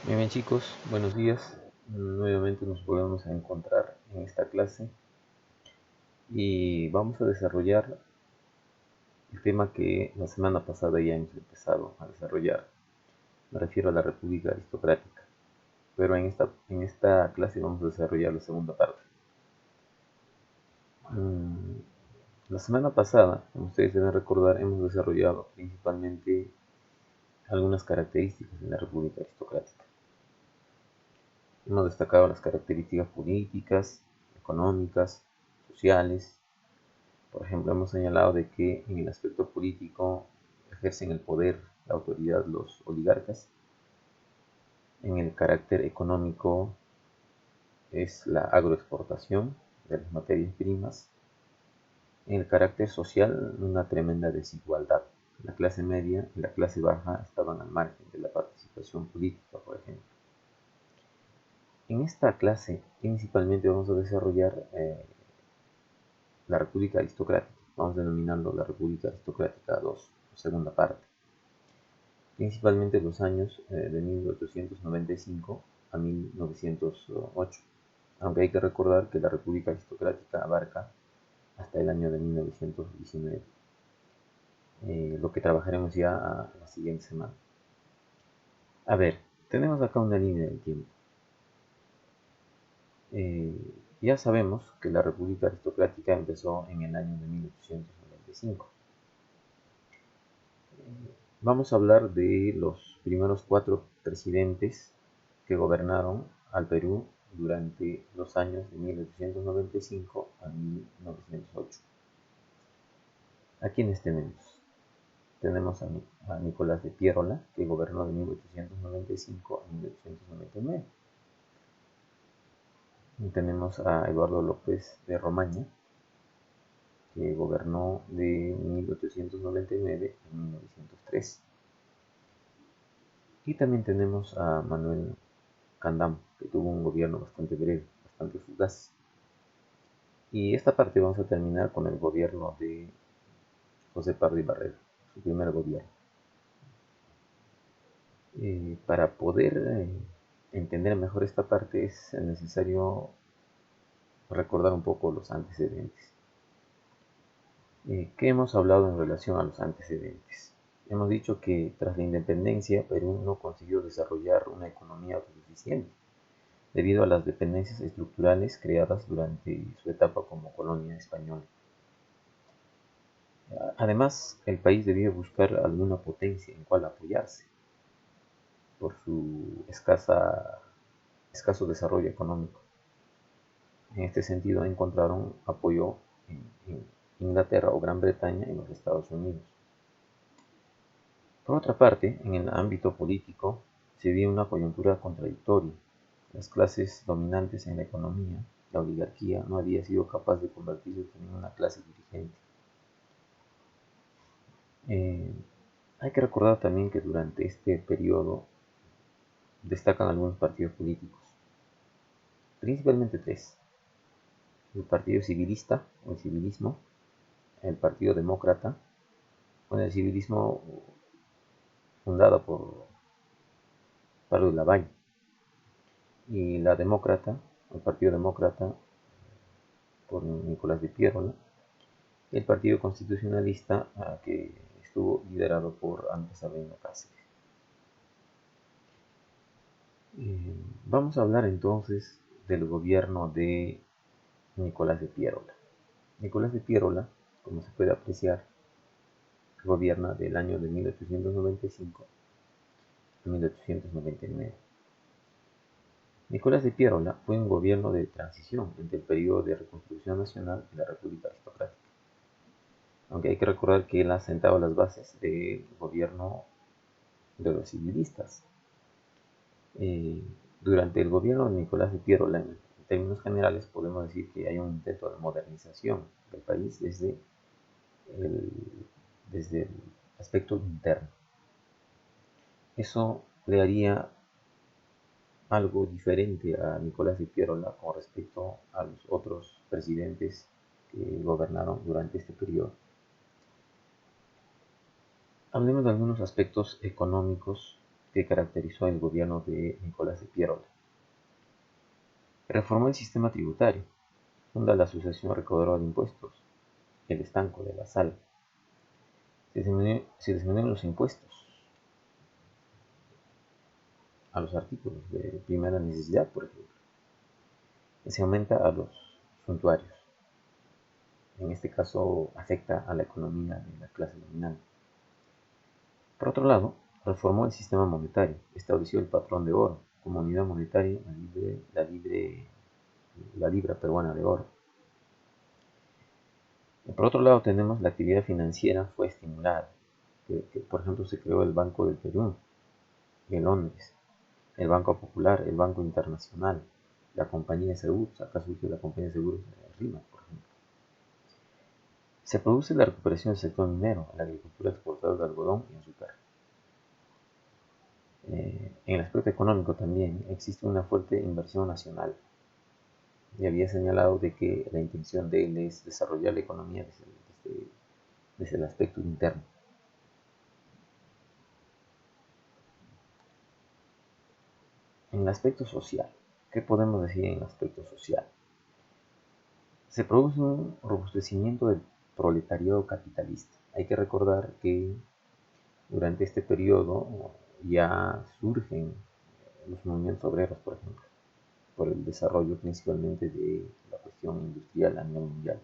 Muy bien chicos, buenos días. Nuevamente nos volvemos a encontrar en esta clase y vamos a desarrollar el tema que la semana pasada ya hemos empezado a desarrollar. Me refiero a la República Aristocrática, pero en esta clase vamos a desarrollar la segunda parte. Mm, La semana pasada, como ustedes deben recordar, hemos desarrollado principalmente algunas características de la República Aristocrática. Hemos destacado las características políticas, económicas, sociales. Por ejemplo, hemos señalado de que en el aspecto político ejercen el poder, la autoridad los oligarcas. En el carácter económico es la agroexportación de las materias primas. En el carácter social, una tremenda desigualdad. La clase media y la clase baja estaban al margen de la participación política, por ejemplo. En esta clase principalmente vamos a desarrollar la República Aristocrática. Vamos a denominarlo la República Aristocrática 2, segunda parte. Principalmente los años de 1895 a 1908, aunque hay que recordar que la República Aristocrática abarca hasta el año de 1919, lo que trabajaremos ya la siguiente semana. A ver, tenemos acá una línea del tiempo. Eh, ya sabemos que la República Aristocrática empezó en el año de 1895. Vamos a hablar de los primeros 4 presidentes que gobernaron al Perú durante los años de 1895 a 1908. ¿A quiénes tenemos? Tenemos a Nicolás de Piérola, que gobernó de 1895 a 1899. Y tenemos a Eduardo López de Romaña, que gobernó de 1899 a 1903. Y también tenemos a Manuel Candamo, que tuvo un gobierno bastante breve, bastante fugaz. Y esta parte vamos a terminar con el gobierno de José Pardo y Barrera, su primer gobierno. Para poder entender mejor esta parte es necesario recordar un poco los antecedentes. ¿Qué hemos hablado en relación a los antecedentes? Hemos dicho que tras la independencia Perú no consiguió desarrollar una economía autosuficiente debido a las dependencias estructurales creadas durante su etapa como colonia española. Además, el país debía buscar alguna potencia en cual apoyarse por su escaso desarrollo económico. En este sentido, encontraron apoyo en Inglaterra o Gran Bretaña y en los Estados Unidos. Por otra parte, en el ámbito político se vio una coyuntura contradictoria. Las clases dominantes en la economía, la oligarquía, no había sido capaz de convertirse en una clase dirigente. Eh, Hay que recordar también que durante este periodo destacan algunos partidos políticos, principalmente 3: el Partido Civilista o el Civilismo, el Partido Demócrata, con el civilismo fundado por Pardo de Lavalle, y la Demócrata, el Partido Demócrata por Nicolás de Piérola, y el Partido Constitucionalista que estuvo liderado por Andrés Sabino Cáceres. Vamos a hablar entonces del gobierno de Nicolás de Piérola. Nicolás de Piérola, como se puede apreciar, gobierna del año de 1895 a 1899. Nicolás de Piérola fue un gobierno de transición entre el periodo de reconstrucción nacional y la República Aristocrática, aunque hay que recordar que él ha sentado las bases del gobierno de los civilistas. Eh, Durante el gobierno de Nicolás de Piérola, en términos generales, podemos decir que hay un intento de modernización del país el, desde el aspecto interno. Eso le haría algo diferente a Nicolás de Piérola con respecto a los otros presidentes que gobernaron durante este periodo. Hablemos de algunos aspectos económicos que caracterizó el gobierno de Nicolás de Piérola. Reformó el sistema tributario, funda la Asociación Recaudadora de Impuestos, el estanco de la sal. Se disminuyen los impuestos a los artículos de primera necesidad, por ejemplo. Y se aumenta a los suntuarios. En este caso afecta a la economía de la clase dominante. Por otro lado, reformó el sistema monetario, estableció el patrón de oro como unidad monetaria, la libra peruana de oro. Por otro lado, tenemos la actividad financiera fue estimulada, por ejemplo se creó el Banco del Perú en Londres, el Banco Popular, el Banco Internacional, la Compañía de Seguros, acá surgió la Compañía de Seguros de RIMAC, por ejemplo. Se produce la recuperación del sector minero, la agricultura exportadora de algodón y azúcar. En el aspecto económico también existe una fuerte inversión nacional. Y había señalado de que la intención de él es desarrollar la economía desde el aspecto interno. En el aspecto social, ¿qué podemos decir en el aspecto social? Se produce un robustecimiento del proletariado capitalista. Hay que recordar que durante este periodo ya surgen los movimientos obreros, por ejemplo, por el desarrollo principalmente de la cuestión industrial a nivel mundial.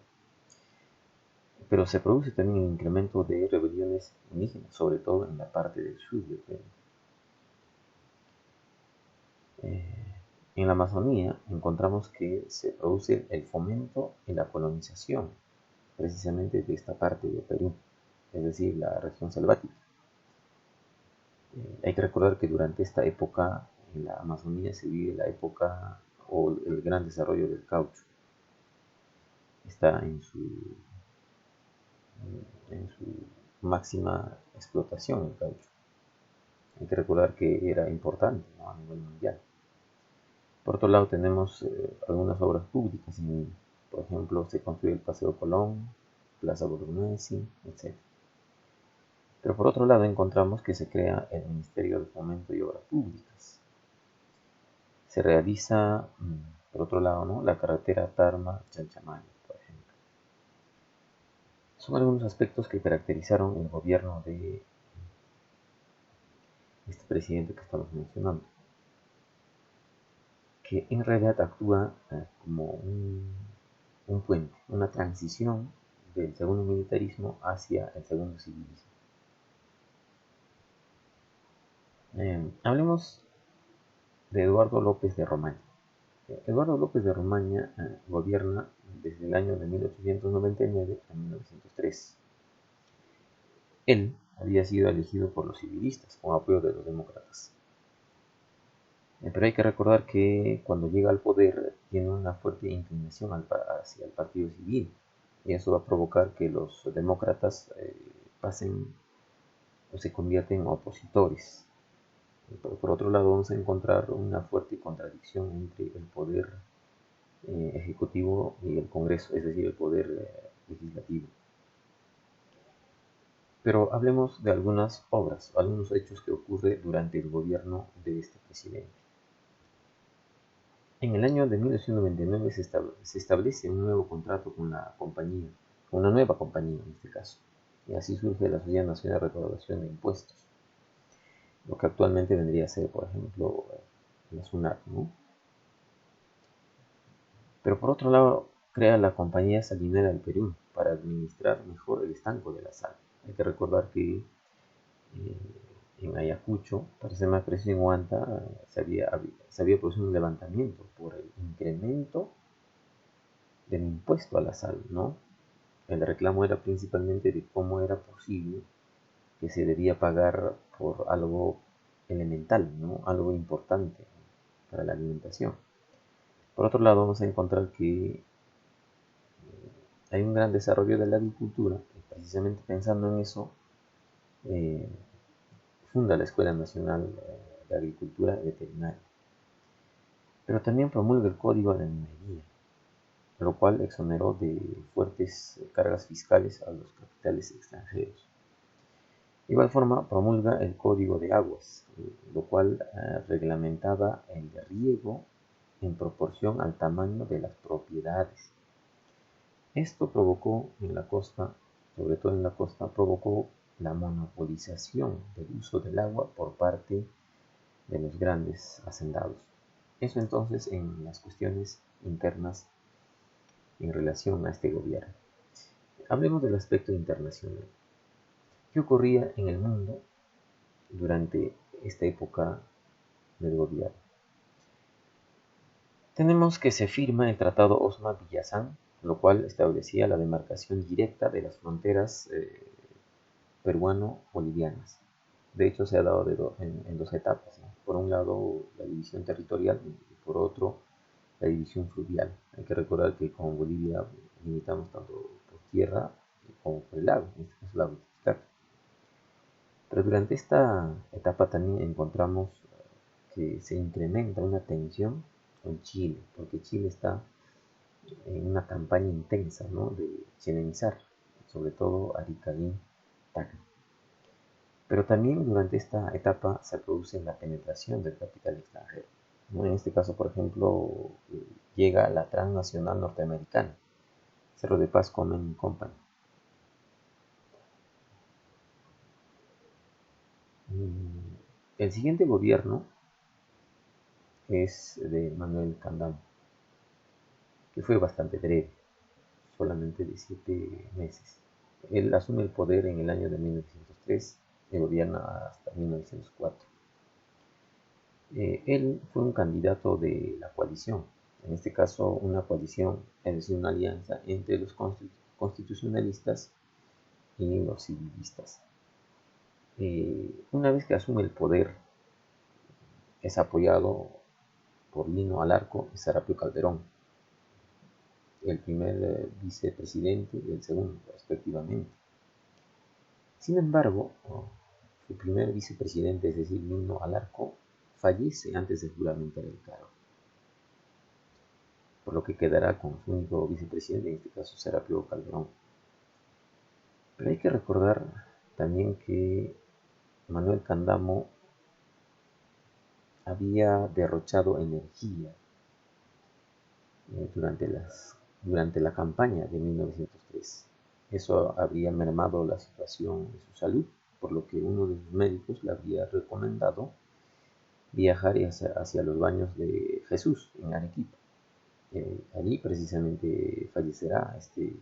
Pero se produce también un incremento de rebeliones indígenas, sobre todo en la parte del sur del Perú. En la Amazonía encontramos que se produce el fomento y la colonización precisamente de esta parte de Perú, es decir, la región selvática. Hay que recordar que durante esta época en la Amazonía se vive la época o el gran desarrollo del caucho. Está en su máxima explotación el caucho. Hay que recordar que era importante, ¿no?, a nivel mundial. Por otro lado tenemos algunas obras públicas, por ejemplo se construye el Paseo Colón, Plaza Bolognesi, etc. Pero por otro lado encontramos que se crea el Ministerio de Fomento y Obras Públicas. Se realiza, por otro lado, ¿no?, la carretera Tarma-Chanchamayo, por ejemplo. Son algunos aspectos que caracterizaron el gobierno de este presidente que estamos mencionando, que en realidad actúa como un puente, una transición del segundo militarismo hacia el segundo civilismo. Hablemos de Eduardo López de Romaña. Eduardo López de Romaña gobierna desde el año de 1899 a 1903. Él había sido elegido por los civilistas con apoyo de los demócratas. Pero hay que recordar que cuando llega al poder tiene una fuerte inclinación hacia el partido civil, y eso va a provocar que los demócratas pasen o se convierten en opositores. Por otro lado, vamos a encontrar una fuerte contradicción entre el poder ejecutivo y el Congreso, es decir, el poder legislativo. Pero hablemos de algunas obras, algunos hechos que ocurren durante el gobierno de este presidente. En el año de 1999 se establece un nuevo contrato con una nueva compañía en este caso, y así surge la Sociedad Nacional de Recaudación de Impuestos, lo que actualmente vendría a ser, por ejemplo, la SUNAT, ¿no? Pero por otro lado, crea la Compañía Salinera del Perú para administrar mejor el estanco de la sal. Hay que recordar que en Ayacucho, para ser más preciso en Huanta, se había producido un levantamiento por el incremento del impuesto a la sal, ¿no? El reclamo era principalmente de cómo era posible que se debía pagar por algo elemental, ¿no?, algo importante para la alimentación. Por otro lado, vamos a encontrar que hay un gran desarrollo de la agricultura, y precisamente pensando en eso, funda la Escuela Nacional de Agricultura Veterinaria. Pero también promulga el Código de Minería, lo cual exoneró de fuertes cargas fiscales a los capitales extranjeros. De igual forma, promulga el Código de Aguas, lo cual reglamentaba el riego en proporción al tamaño de las propiedades. Esto provocó en la costa, sobre todo en la costa, provocó la monopolización del uso del agua por parte de los grandes hacendados. Eso entonces en las cuestiones internas en relación a este gobierno. Hablemos del aspecto internacional. ¿Qué ocurría en el mundo durante esta época del gobierno? Tenemos que se firma el Tratado Osma-Villazán, lo cual establecía la demarcación directa de las fronteras peruano-bolivianas. De hecho, se ha dado en dos etapas, ¿no? Por un lado, la división territorial y por otro, la división fluvial. Hay que recordar que con Bolivia limitamos tanto por tierra como por el lago, en este caso el lago Titicaca. Pero durante esta etapa también encontramos que se incrementa una tensión con Chile, porque Chile está en una campaña intensa, ¿no?, de chilenizar, sobre todo Arica y Tacna. Pero también durante esta etapa se produce la penetración del capital extranjero, ¿no? En este caso, por ejemplo, llega la transnacional norteamericana, Cerro de Pasco Mining Company. El siguiente gobierno es de Manuel Candamo, que fue bastante breve, solamente de 7 meses. Él asume el poder en el año de 1903 y gobierna hasta 1904. Él fue un candidato de la coalición, en este caso una coalición, es decir, una alianza entre los constitucionalistas y los civilistas. Una vez que asume el poder, es apoyado por Lino Alarco y Serapio Calderón, el primer vicepresidente y el segundo, respectivamente. Sin embargo, su primer vicepresidente, es decir, Lino Alarco, fallece antes de juramentar el cargo, por lo que quedará con su único vicepresidente, en este caso Serapio Calderón. Pero hay que recordar también que Manuel Candamo había derrochado energía durante la campaña de 1903. Eso habría mermado la situación de su salud, por lo que uno de sus médicos le habría recomendado viajar hacia los baños de Jesús en Arequipa. Allí precisamente fallecerá este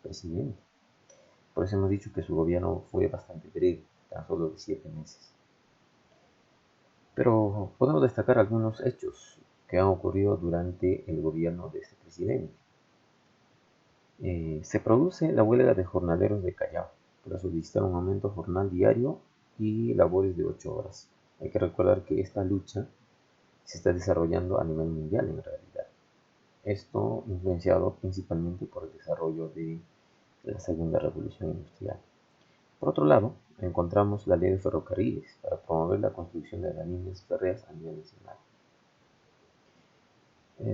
presidente. Por eso hemos dicho que su gobierno fue bastante breve, tan solo de 7 meses. Pero podemos destacar algunos hechos que han ocurrido durante el gobierno de este presidente. Se produce la huelga de jornaleros de Callao para solicitar un aumento jornal diario y labores de 8 horas. Hay que recordar que esta lucha se está desarrollando a nivel mundial en realidad. Esto influenciado principalmente por el desarrollo de la segunda revolución industrial. Por otro lado, encontramos la ley de ferrocarriles para promover la construcción de las líneas férreas a nivel nacional.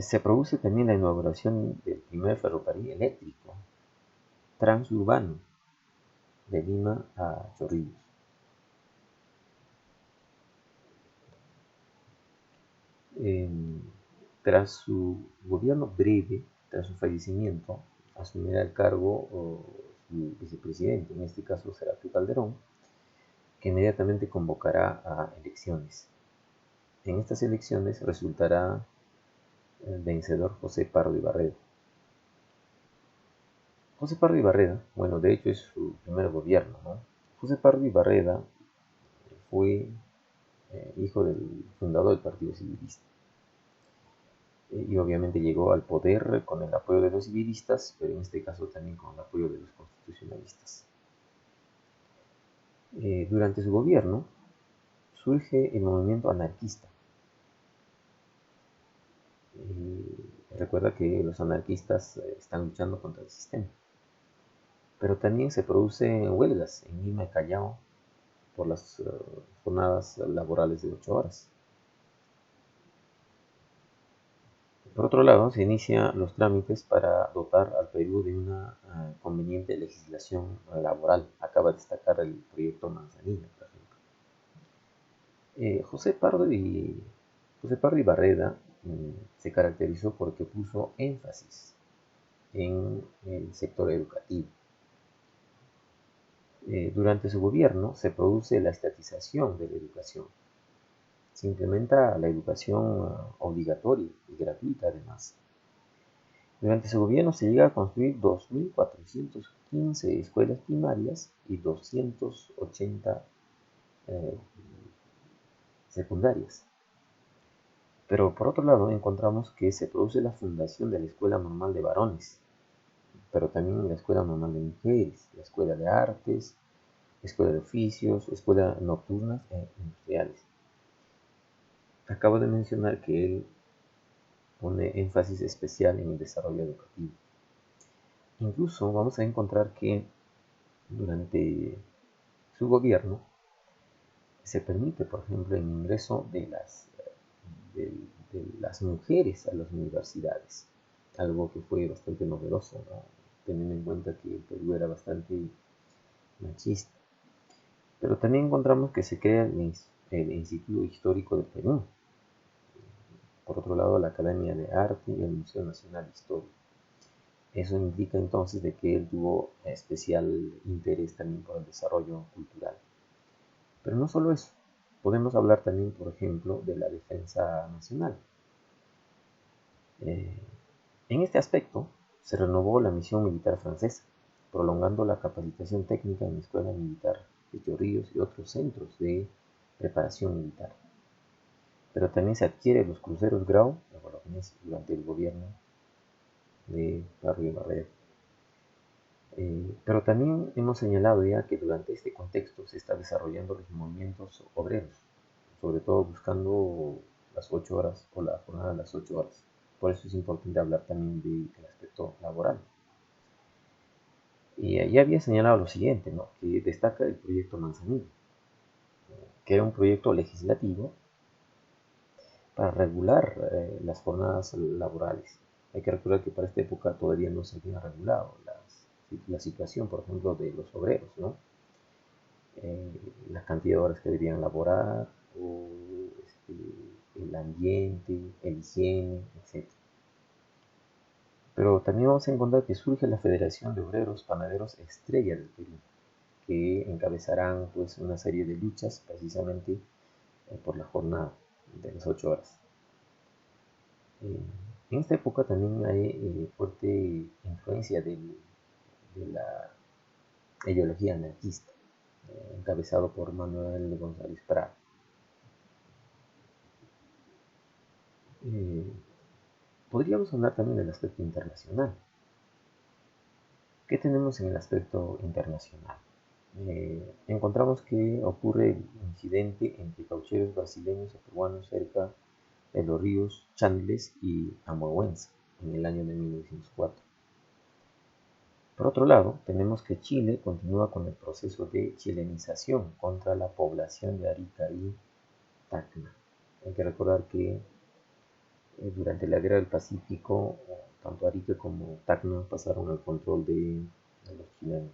Se produce también la inauguración del primer ferrocarril eléctrico transurbano de Lima a Chorrillos. Tras su gobierno breve, tras su fallecimiento, asumirá el cargo su vicepresidente, en este caso Serapio Calderón, que inmediatamente convocará a elecciones. En estas elecciones resultará el vencedor José Pardo Barreda. José Pardo Barreda, bueno, de hecho es su primer gobierno, ¿no? José Pardo Barreda fue hijo del fundador del Partido Civilista. Y obviamente llegó al poder con el apoyo de los civilistas, pero en este caso también con el apoyo de los constitucionalistas. Durante su gobierno surge el movimiento anarquista. Recuerda que los anarquistas están luchando contra el sistema. Pero también se producen huelgas en Lima y Callao por las jornadas laborales de 8 horas. Por otro lado, se inician los trámites para dotar al Perú de una conveniente legislación laboral. Acaba de destacar el proyecto Manzanilla, por ejemplo. José Pardo y Barreda se caracterizó porque puso énfasis en el sector educativo. Durante su gobierno se produce la estatización de la educación. Se implementa la educación obligatoria y gratuita además. Durante su gobierno se llega a construir 2.415 escuelas primarias y 280 secundarias. Pero por otro lado encontramos que se produce la fundación de la Escuela Normal de Varones, pero también la Escuela Normal de Mujeres, la Escuela de Artes, Escuela de Oficios, Escuelas Nocturnas e Industriales. Acabo de mencionar que él pone énfasis especial en el desarrollo educativo. Incluso vamos a encontrar que durante su gobierno se permite, por ejemplo, el ingreso de las mujeres a las universidades, algo que fue bastante novedoso, ¿no? Teniendo en cuenta que el Perú era bastante machista. Pero también encontramos que se crea el Instituto Histórico del Perú. Por otro lado, la Academia de Arte y el Museo Nacional de Historia. Eso indica entonces de que él tuvo especial interés también por el desarrollo cultural. Pero no solo eso, podemos hablar también, por ejemplo, de la defensa nacional. En este aspecto, se renovó la misión militar francesa, prolongando la capacitación técnica en la Escuela Militar de Chorrillos y otros centros de preparación militar. Pero también se adquiere los cruceros Grau durante el gobierno de Pardo y Barreda. Pero también hemos señalado ya que durante este contexto se está desarrollando los movimientos obreros, sobre todo buscando las 8 horas o la jornada de las 8 horas. Por eso es importante hablar también del aspecto laboral. Y ya había señalado lo siguiente, ¿no? Que destaca el proyecto Manzanilla, que era un proyecto legislativo para regular las jornadas laborales. Hay que recordar que para esta época todavía no se había regulado la situación, por ejemplo, de los obreros, ¿no? La cantidad de horas que debían laborar, o el ambiente, el higiene, etc. Pero también vamos a encontrar que surge la Federación de Obreros Panaderos Estrella del Perú, que encabezarán pues una serie de luchas precisamente por la jornada de las 8 horas. En esta época también hay fuerte influencia de la ideología anarquista, encabezado por Manuel González Prada. Podríamos hablar también del aspecto internacional. ¿Qué tenemos en el aspecto internacional? Encontramos que ocurre el incidente entre caucheros brasileños y peruanos cerca de los ríos Chandles y Amuehuense en el año de 1904. Por otro lado, tenemos que Chile continúa con el proceso de chilenización contra la población de Arica y Tacna. Hay que recordar que durante la Guerra del Pacífico, tanto Arica como Tacna pasaron al control de los chilenos.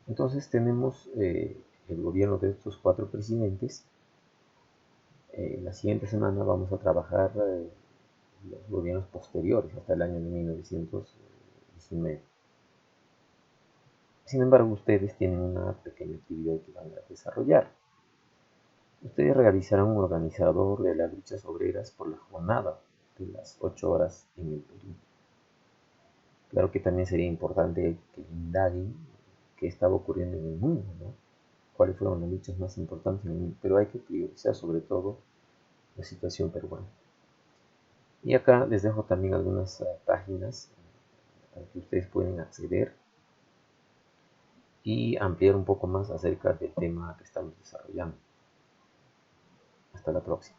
Entonces tenemos el gobierno de estos 4 presidentes. La siguiente semana vamos a trabajar los gobiernos posteriores hasta el año de 1919. Sin embargo, ustedes tienen una pequeña actividad que van a desarrollar. Ustedes realizarán un organizador de las luchas obreras por la jornada de las 8 horas en el Perú. Claro que también sería importante que indaguen qué estaba ocurriendo en el mundo, ¿no? Cuáles fueron las luchas más importantes en el mundo, pero hay que priorizar sobre todo la situación peruana. Y acá les dejo también algunas páginas a las que ustedes pueden acceder y ampliar un poco más acerca del tema que estamos desarrollando. Hasta la próxima.